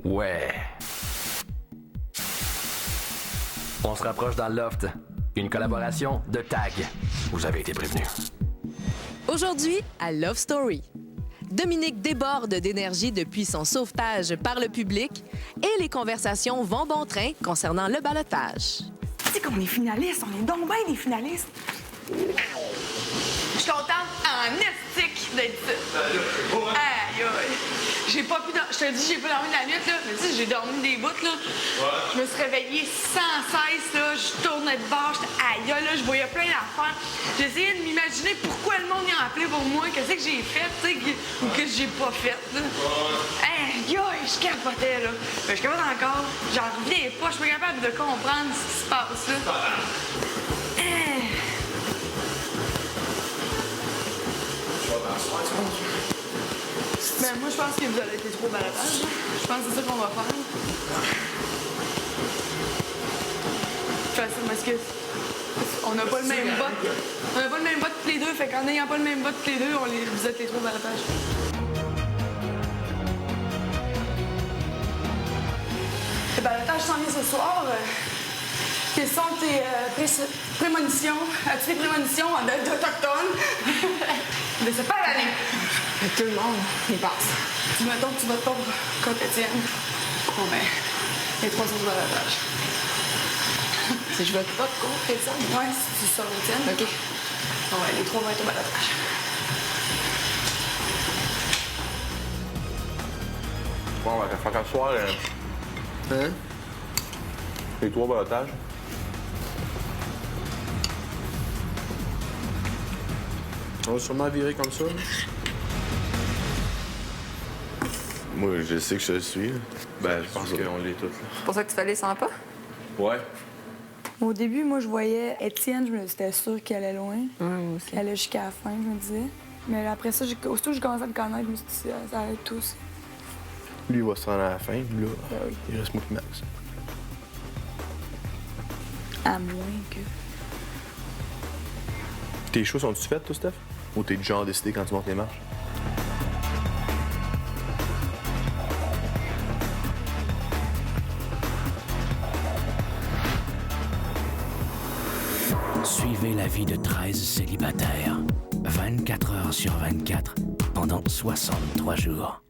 Ouais. On se rapproche dans le loft. Une collaboration de TAG. Vous avez été prévenus. Aujourd'hui, à Love Story. Dominique déborde d'énergie depuis son sauvetage par le public et les conversations vont bon train concernant le ballottage. Tu sais qu'on est finalistes, on est donc bien des finalistes. Je suis contente en estique d'être ça. Aïe, aïe. J'ai pas pu je te dis, j'ai pas dormi de la nuit, là. Mais tu sais, j'ai dormi des bouts, là. Ouais. Je me suis réveillée sans cesse, là. Je tournais de bord, j'étais aïe, là. Je voyais plein d'affaires. J'essayais de m'imaginer pourquoi le monde y a appelé pour moi, qu'est-ce que j'ai fait, tu sais, ou que j'ai pas fait, là. Aïe, aïe, je capotais, là. Mais je capote encore. J'en reviens pas, je suis pas capable de comprendre ce qui se passe, là. Ben, moi, je pense que vous avez été trop balotage. Je pense que c'est ça qu'on va faire. Parce que on n'a pas le même vote. On n'a pas le même vote tous les deux, fait qu'en n'ayant pas le même vote tous les deux, vous êtes les trop balotage. Le balotage s'en vient ce soir. Quelles sont tes prémonitions? As-tu des prémonitions d'Autochtones? Mais c'est pas l'année. Tout le monde, il passe. Mettons que tu votes pas contre Étienne. Bon, ben, les trois autres balotages. Si je vote pas contre Étienne? Ouais, si tu sors Étienne. OK. Bon, ouais, les trois vont être au balotage. Bon, on va faire un soir. Hein? Les trois balotages. On va sûrement virer comme ça. Moi, je sais que je le suis. Ben, je pense qu'on l'est tous. C'est pour ça que tu fais les 100 pas? Ouais. Au début, moi, je voyais Étienne, j'étais sûre qu'elle allait loin. Ouais, moi aussi. Qu'elle allait jusqu'à la fin, je me disais. Mais après ça, aussitôt que j'ai commencé à le connaître, je me suis dit, ça arrête tout aussi. Lui, il va se rendre à la fin. Là, oui. il reste moi et Max. À moins que... Tes choix sont-tu faits, toi, Steph? Ou t'es du genre décidé quand tu montes les marches? Suivez la vie de 13 célibataires, 24 heures sur 24, pendant 63 jours.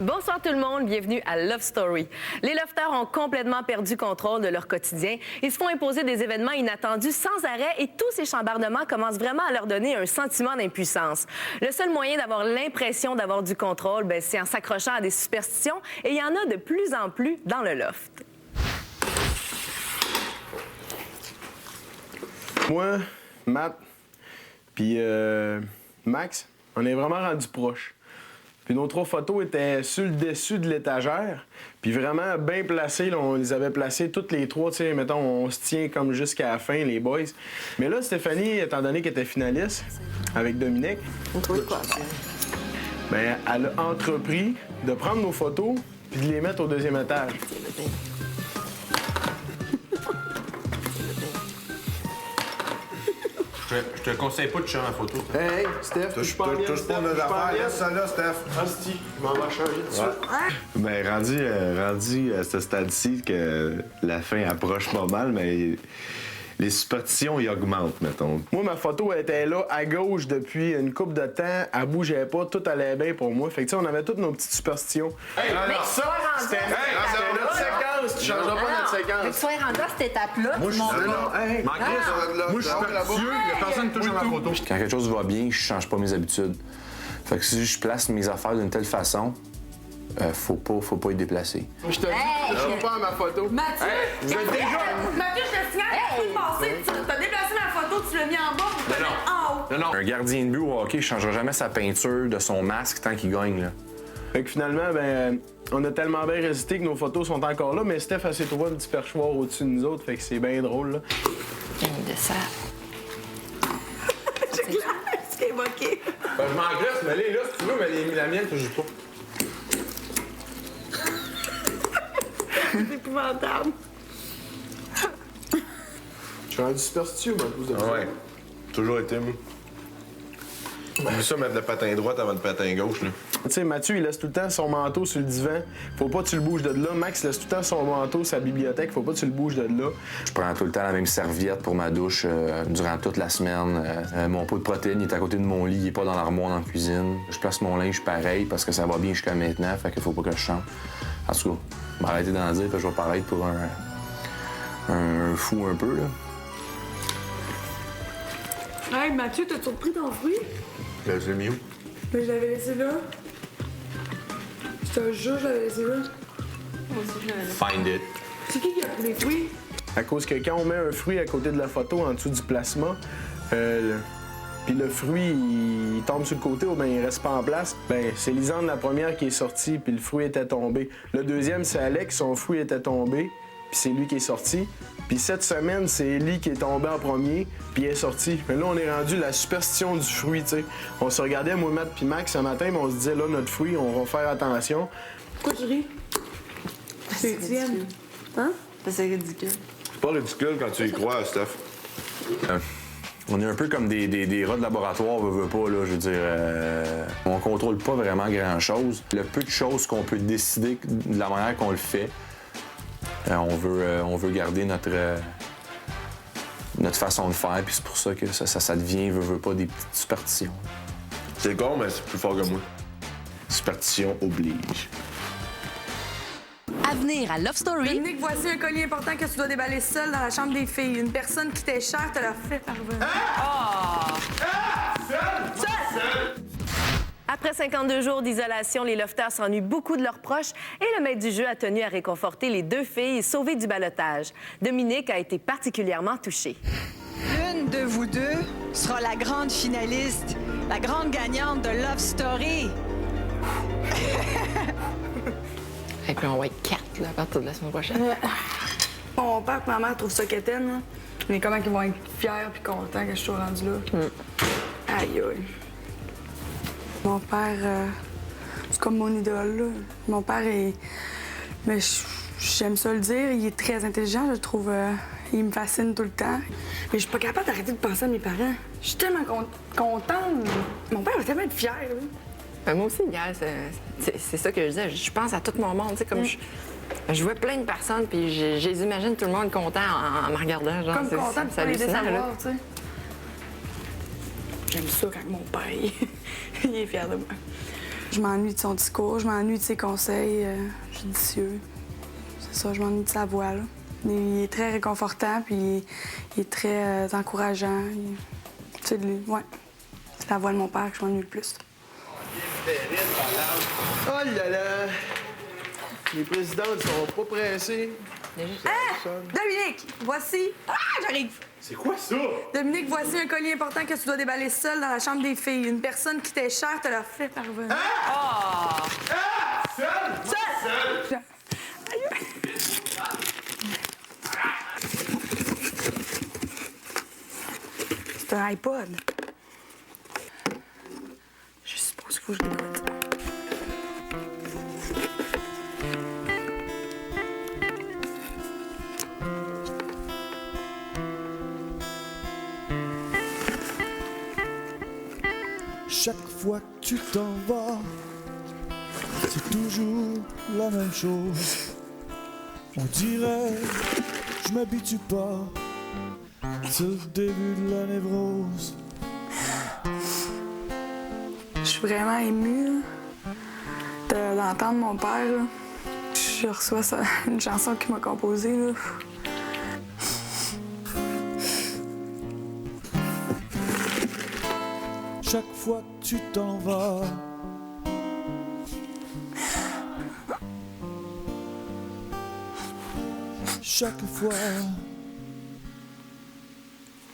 Bonsoir tout le monde, bienvenue à Love Story. Les lofters ont complètement perdu contrôle de leur quotidien. Ils se font imposer des événements inattendus sans arrêt et tous ces chambardements commencent vraiment à leur donner un sentiment d'impuissance. Le seul moyen d'avoir l'impression d'avoir du contrôle, c'est en s'accrochant à des superstitions et il y en a de plus en plus dans le loft. Moi, Matt, puis Max, on est vraiment rendus proches. Puis nos trois photos étaient sur le dessus de l'étagère, puis vraiment bien placées. Là, on les avait placées toutes les trois, tu sais, mettons, on se tient comme jusqu'à la fin, les boys. Mais là, Stéphanie, étant donné qu'elle était finaliste avec Dominique, On trouvait quoi faire? bien, elle a entrepris de prendre nos photos puis de les mettre au deuxième étage. Je te conseille pas de changer ma photo. Hey, Steph, touche pas nos affaires. Laisse ça là, Steph. Hostie, je m'en vais changer tout de suite. Ben, rendu à ce stade-ci que la fin approche pas mal, mais les superstitions, ils augmentent, mettons. Moi, ma photo elle était là, à gauche, depuis une couple de temps. Elle bougeait pas, tout allait bien pour moi. Fait que, tu sais, on avait toutes nos petites superstitions. Mais ça, c'était notre séquence. Tu changeras pas notre séquence. Que tu sois rendu à cette étape-là, Moi, je suis Moi, je suis partieux, il y a personne qui touche à ma photo. Quand quelque chose va bien, je change pas mes habitudes. Fait que si je place mes affaires d'une telle façon, faut pas y déplacer. Je te dis, touche pas à ma photo. Mathieu! vous êtes déjà... Mathieu, je te signale la semaine passée, t'as déplacé ma photo tu l'as mis en bas pour le mettre en haut. Non. Un gardien de but au hockey ne changera jamais sa peinture de son masque tant qu'il gagne, là. Fait que finalement, ben, on a tellement bien résisté que nos photos sont encore là, mais Steph, elle s'est trouvé un petit perchoir au-dessus de nous autres, fait que c'est bien drôle, là. De ça. C'est clair, c'est évoqué. Ben, je m'en glisse, mais là, si tu veux, mais la mienne, je joue pas. C'est épouvantable. Je suis rendu superstitieux, moi, à cause de ça. Ouais. Toujours été, moi. Oublie ça, mettre le patin droit avant le patin gauche, là. Tu sais, Mathieu, il laisse tout le temps son manteau sur le divan. Faut pas que tu le bouges de là. Max laisse tout le temps son manteau sur sa bibliothèque. Faut pas que tu le bouges de là. Je prends tout le temps la même serviette pour ma douche durant toute la semaine. Mon pot de protéines il est à côté de mon lit, il est pas dans l'armoire dans la cuisine. Je place mon linge pareil parce que ça va bien jusqu'à maintenant, fait qu'il faut pas que je change. En tout cas, je vais arrêter d'en dire, puis je vais paraître pour un fou un peu, là. Hey, Mathieu, t'as surpris ton fruit? Là, je l'ai mis où? Mais je l'avais laissé là. Je te jure, je l'avais laissé là. Find it. C'est qui a pris les fruits? À cause que quand on met un fruit à côté de la photo, en dessous du plasma, puis le fruit, il tombe sur le côté ou bien il reste pas en place, ben c'est Lisande la première qui est sortie, puis le fruit était tombé. Le deuxième, c'est Alex, son fruit était tombé, puis c'est lui qui est sorti. Puis cette semaine, c'est Ellie qui est tombée en premier, puis elle est sortie. Mais là, on est rendu la superstition du fruit, tu sais. On se regardait, moi, Matt puis Max, ce matin, mais on se disait, là, notre fruit, on va faire attention. Pourquoi tu ris? C'est Étienne. Hein? C'est ridicule. C'est pas ridicule quand tu y crois, Steph. On est un peu comme des rats de laboratoire, veut pas, là, je veux dire. On contrôle pas vraiment grand-chose. Le peu de choses qu'on peut décider de la manière qu'on le fait, on veut garder notre façon de faire, puis c'est pour ça que ça devient, veut pas, des petites superstitions. C'est con, mais c'est plus fort que moi. Superstition oblige. À venir à Love Story. Dominique, voici un collier important que tu dois déballer seul dans la chambre des filles. Une personne qui t'est chère te l'a fait parvenir. Après 52 jours d'isolation, les lofters s'ennuient beaucoup de leurs proches et le maître du jeu a tenu à réconforter les deux filles sauvées du ballottage. Dominique a été particulièrement touchée. L'une de vous deux sera la grande finaliste, la grande gagnante de Love Story. Et puis on va être 4 là, à partir de la semaine prochaine. Mon père et ma mère trouvent ça quétaine, là. Mais comment ils vont être fiers et contents que je sois rendue là. Aïe, aïe. Mon père, c'est comme mon idole, là. Mon père est... Mais j'aime ça le dire, il est très intelligent, je trouve. Il me fascine tout le temps. Mais je suis pas capable d'arrêter de penser à mes parents. Je suis tellement contente. Mon père va tellement être fier, là. Ben, moi aussi, hier, c'est ça que je disais. Je pense à tout mon monde, tu sais, comme je vois plein de personnes, puis je les imagine tout le monde content en me regardant. Genre, comme content de pas les hallucinant, savoir, là. tu sais. J'aime ça quand mon père, il est fier de moi. Je m'ennuie de son discours, je m'ennuie de ses conseils judicieux. C'est ça, je m'ennuie de sa voix, là. Il est très réconfortant, puis il est très encourageant. Tu sais, ouais. C'est la voix de mon père que je m'ennuie le plus. Oh là là! Les présidentes sont pas pressées. Dominique, voici... Ah, j'arrive! C'est quoi ça? Dominique, voici un collier important que tu dois déballer seul dans la chambre des filles. Une personne qui t'est chère te l'a fait parvenir. Seul! C'est un iPod. Je suppose qu'il faut que je l'écoute. Chaque fois que tu t'en vas, c'est toujours la même chose. On dirait, je m'habitue pas, c'est le début de la névrose. Je suis vraiment émue là, d'entendre mon père. Là. Je reçois une chanson qu'il m'a composée. Là. Chaque fois que tu t'en vas, chaque fois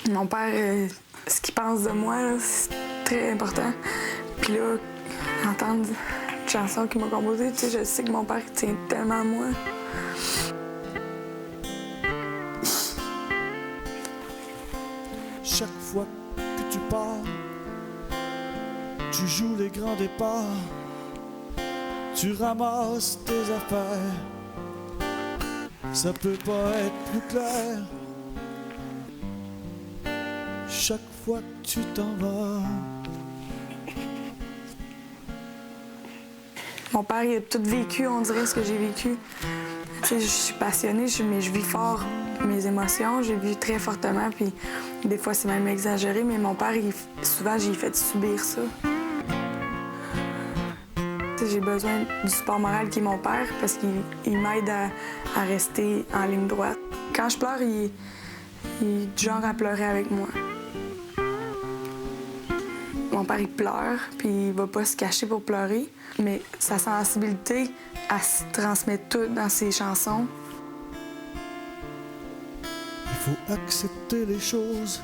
Mon père, ce qu'il pense de moi, là, c'est très important. Puis là, entendre une chanson qu'il m'a composée, tu sais, je sais que mon père tient tellement à moi. Chaque fois que tu pars, tu joues les grands départs, tu ramasses tes affaires. Ça peut pas être plus clair. Chaque fois que tu t'en vas. Mon père, il a tout vécu, on dirait, ce que j'ai vécu. Tu sais, je suis passionnée, mais je vis fort mes émotions, je vis très fortement, puis des fois, c'est même exagéré, mais mon père, souvent, j'ai fait subir ça. Tu sais, j'ai besoin du support moral qui est mon père, parce qu'il m'aide à rester en ligne droite. Quand je pleure, il est du genre à pleurer avec moi. Mon père, il pleure, puis il va pas se cacher pour pleurer, mais sa sensibilité, elle se transmet toute dans ses chansons. Il faut accepter les choses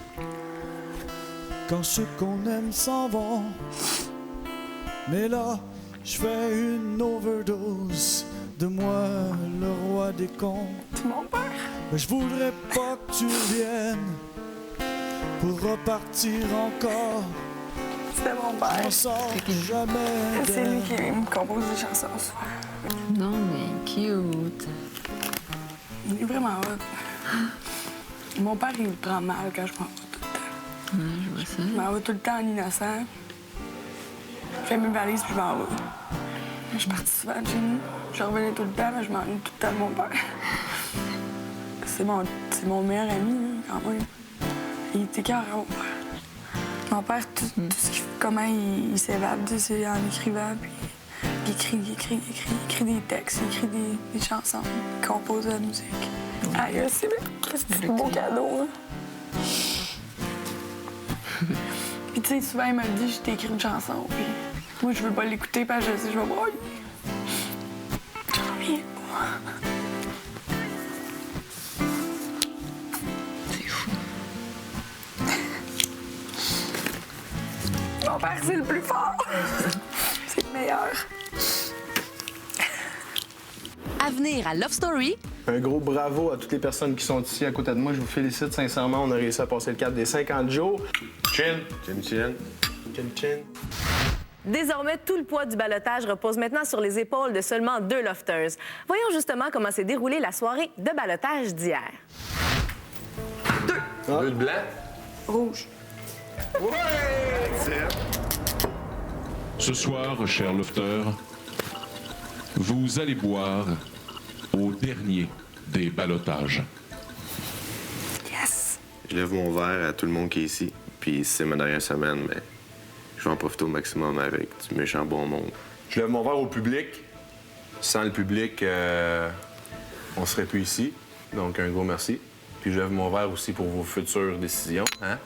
quand ceux qu'on aime s'en vont. Mais là, je fais une overdose de moi, le roi des contes. Mon père. Mais je voudrais pas que tu reviennes pour repartir encore. C'était mon père. On sort jamais. C'est lui qui me compose des chansons souvent. Non, mais cute. Il est vraiment hot. Mon père, il me prend mal quand je m'en vais tout le temps. Ouais, je vois ça. Je m'en vais tout le temps en innocent. Je fais mes valises puis je m'en vais. Je suis partie souvent de chez nous. Je revenais tout le temps, mais je m'ennuie tout le temps de mon père. C'est mon meilleur ami, là, quand même. Il était carré, mon père. Mon père, tout ce qu'il fait, comment il s'évade, c'est en écrivant, puis il écrit des textes, il écrit des chansons, il compose de la musique. Ah, c'est un beau cadeau, hein? Puis tu sais, souvent, il m'a dit, je t'ai écrit une chanson, puis moi, je veux pas l'écouter, parce que je sais, je vais broyer. Je reviens pas. C'est fou. Mon père, c'est le plus fort. C'est le meilleur. Avenir à Love Story. Un gros bravo à toutes les personnes qui sont ici à côté de moi. Je vous félicite sincèrement. On a réussi à passer le cap des 50 jours. Chin. Chin, chin. Chin, chin. Désormais, tout le poids du ballottage repose maintenant sur les épaules de seulement 2 lofters. Voyons justement comment s'est déroulée la soirée de ballottage d'hier. 2 de blanc. Rouge. Ouais! Ce soir, chers lofters, vous allez boire au dernier des ballottages. Yes! Je lève mon verre à tout le monde qui est ici. Puis c'est ma dernière semaine, mais je vais en profiter au maximum avec du méchant bon monde. Je lève mon verre au public. Sans le public, on serait plus ici. Donc, un gros merci. Puis je lève mon verre aussi pour vos futures décisions. Hein?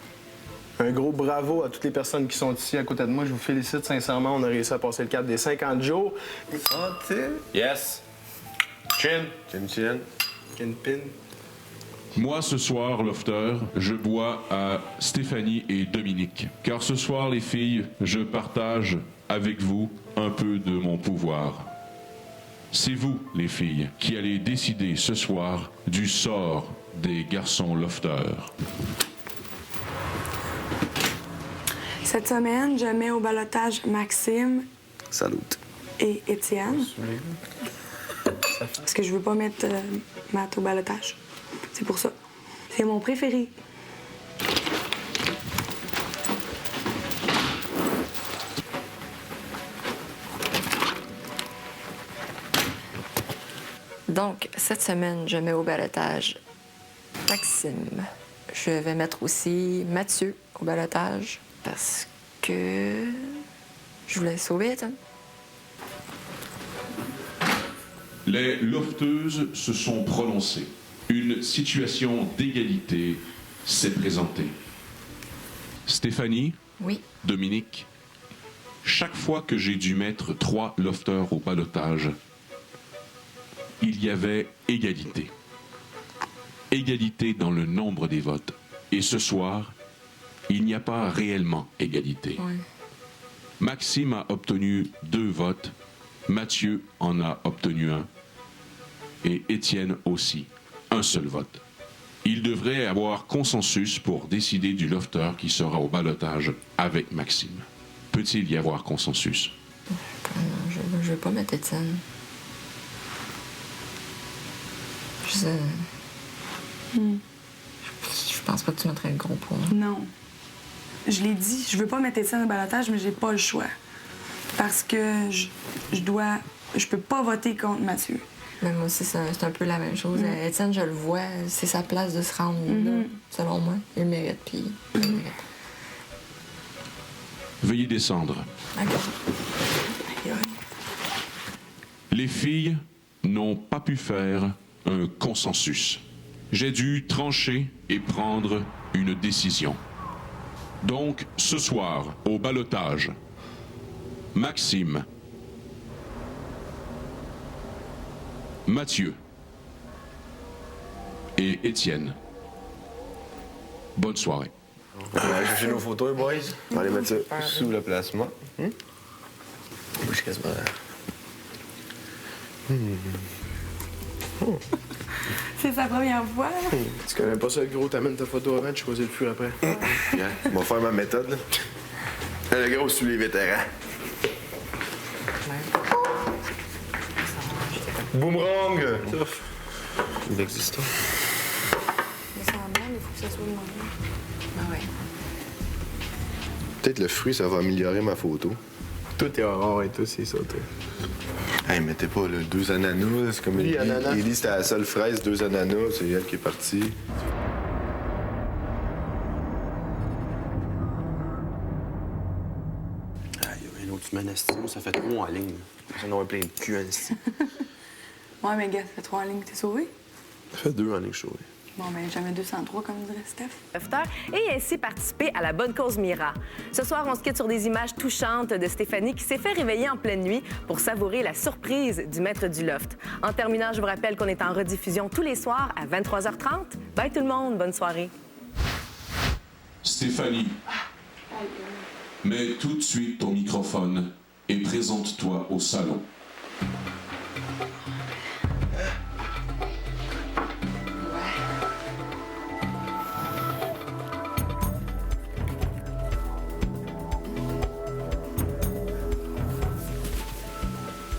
Un gros bravo à toutes les personnes qui sont ici à côté de moi. Je vous félicite sincèrement. On a réussi à passer le cap des 50 jours. Santé. Yes. Chin. Chin, chin. Chin, pin. Moi, ce soir, lofter, je bois à Stéphanie et Dominique. Car ce soir, les filles, je partage avec vous un peu de mon pouvoir. C'est vous, les filles, qui allez décider ce soir du sort des garçons lofters. Cette semaine, je mets au ballottage Maxime Salut. et Étienne. Parce que je veux pas mettre Matt au ballottage. C'est pour ça. C'est mon préféré. Donc, cette semaine, je mets au ballottage Maxime. Je vais mettre aussi Mathieu au ballottage parce que je voulais sauver Ethan. Les lofteuses se sont prononcées. Une situation d'égalité s'est présentée. Stéphanie, oui. Dominique, chaque fois que j'ai dû mettre 3 lofters au ballottage, il y avait égalité. Égalité dans le nombre des votes, Et ce soir, il n'y a pas réellement égalité. Ouais. Maxime a obtenu 2 votes, Mathieu en a obtenu 1, et Étienne aussi, un seul vote. Il devrait y avoir consensus pour décider du lofter qui sera au ballottage avec Maxime. Peut-il y avoir consensus? Non, je veux pas mettre Étienne. Je pense pas que tu mettrais le gros point. Non. Je l'ai dit, je veux pas mettre Étienne au ballottage, mais j'ai pas le choix. Parce que je peux pas voter contre Mathieu. Mais moi aussi, c'est un peu la même chose. Étienne, je le vois, c'est sa place de se rendre là, selon moi. Il le mérite, puis il le mérite. Veuillez descendre. D'accord. Les filles n'ont pas pu faire un consensus. J'ai dû trancher et prendre une décision. Donc, ce soir, au ballottage, Maxime, Mathieu et Étienne. Bonne soirée. On va aller chercher nos photos, les boys. On va aller mettre ça sous le placement. Moi, je suis quasiment... C'est sa première fois. Tu connais pas ça, le gros? T'amènes ta photo avant, tu choisis le fur après. Yeah. On va faire ma méthode, là. Le gros sous les vétérans. Boomerang! Il existe. Mais ça en il faut que ça soit le moment. Ah ouais. Peut-être le fruit, ça va améliorer ma photo. Tout est rare et tout, c'est ça, toi. Hey, mettez pas, là, 2 ananas. C'est comme Ellie, c'était la seule fraise, 2 ananas. C'est elle qui est partie. Une autre semaine, ça fait 3 en ligne. Ça en a plein de cul, esti. Ouais, mais gars, ça fait 3 en ligne, t'es sauvé? Ça fait 2 en ligne, je suis sauvé. Bon, ben jamais 203, comme dirait Steph. Et ainsi participer à la bonne cause Mira. Ce soir, on se quitte sur des images touchantes de Stéphanie qui s'est fait réveiller en pleine nuit pour savourer la surprise du maître du loft. En terminant, je vous rappelle qu'on est en rediffusion tous les soirs à 23h30. Bye tout le monde, bonne soirée. Stéphanie, mets tout de suite ton microphone et présente-toi au salon.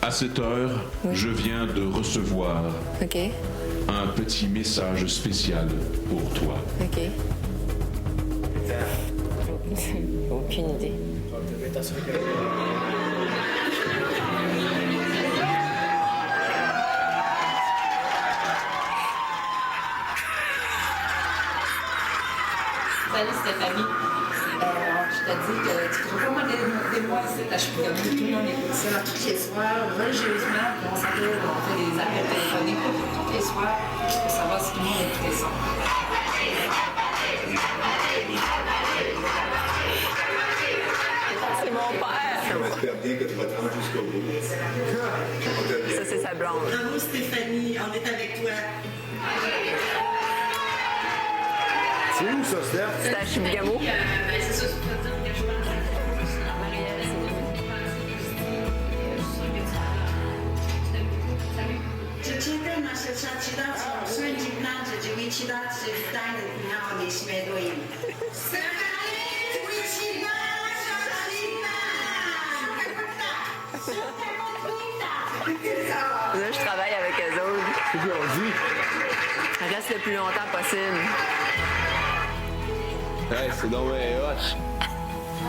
À cette heure, je viens de recevoir un petit message spécial pour toi. OK. Aucune idée. Salut Stéphanie. Je te dis que tu ne trouves pas des mois ici, je suis comme tout le monde écoute ça tous les soirs, religieusement, puis on s'appelle, on fait des appels téléphoniques tous les soirs pour savoir si tout le monde écoutait ça. C'est mon père. On espère bien que tu vas te rendre jusqu'au bout. Ça, c'est sa blonde. Bravo Stéphanie, on est avec toi. C'est où ça, Steph? C'est à Chibougamau. C'est ça, c'est pour te dire que je pense. Là, je travaille avec eux autres. C'est ce qu'on dit. Reste le plus longtemps possible. Hey, c'est donc bien hot.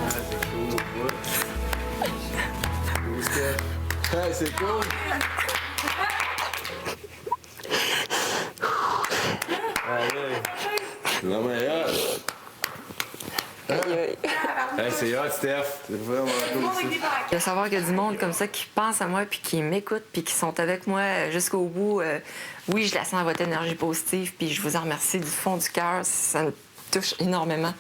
C'est cool. Cool, Steph. Hey, c'est cool. Allez. C'est donc bien hot. Hey, c'est hot, Steph. C'est vraiment cool, ça. De savoir qu'il y a du monde comme ça qui pense à moi, puis qui m'écoute, puis qui sont avec moi jusqu'au bout. Oui, je la sens à votre énergie positive, puis je vous en remercie du fond du cœur. Ça me touche énormément.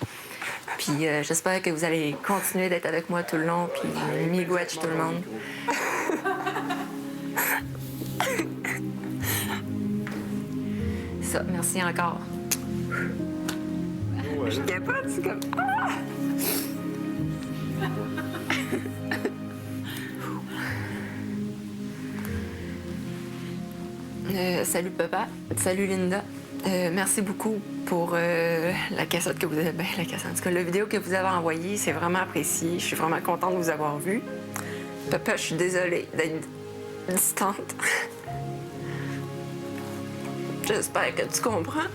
Puis j'espère que vous allez continuer d'être avec moi tout le long, puis miigwetch tout le monde. Ça, merci encore. Je capote, c'est comme... Ah! Salut papa, salut Linda. Merci beaucoup pour la cassette que vous avez... la cassette, en tout cas, la vidéo que vous avez envoyée, c'est vraiment apprécié. Je suis vraiment contente de vous avoir vu. Papa, je suis désolée d'être distante. J'espère que tu comprends.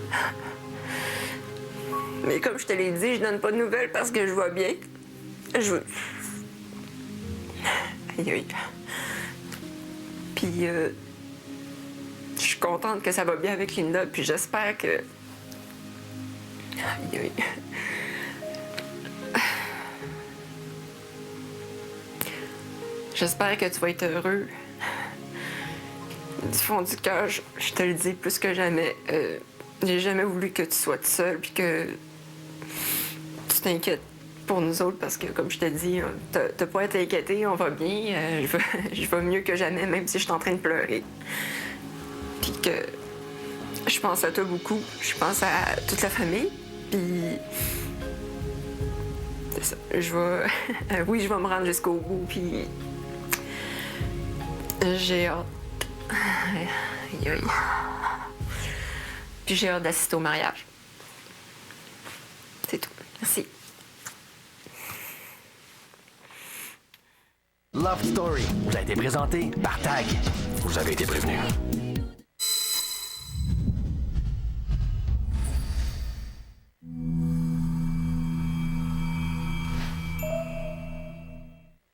Mais comme je te l'ai dit, je donne pas de nouvelles parce que je vois bien. Je... Aïe, aïe. Puis, je suis contente que ça va bien avec Linda, puis j'espère que... Aïe, aïe. J'espère que tu vas être heureux. Du fond du cœur, je te le dis plus que jamais. J'ai jamais voulu que tu sois seule puis que tu t'inquiètes pour nous autres parce que, comme je te dis, t'as pas à t'inquiéter, on va bien. Je vais mieux que jamais, même si je suis en train de pleurer. Puis que je pense à toi beaucoup. Je pense à toute la famille. Puis c'est ça. Je vais... oui, je vais me rendre jusqu'au bout. Puis j'ai hâte. Aïe, aïe. Puis j'ai hâte d'assister au mariage. C'est tout. Merci. Love Story vous a été présenté par TAG. Vous avez été prévenu.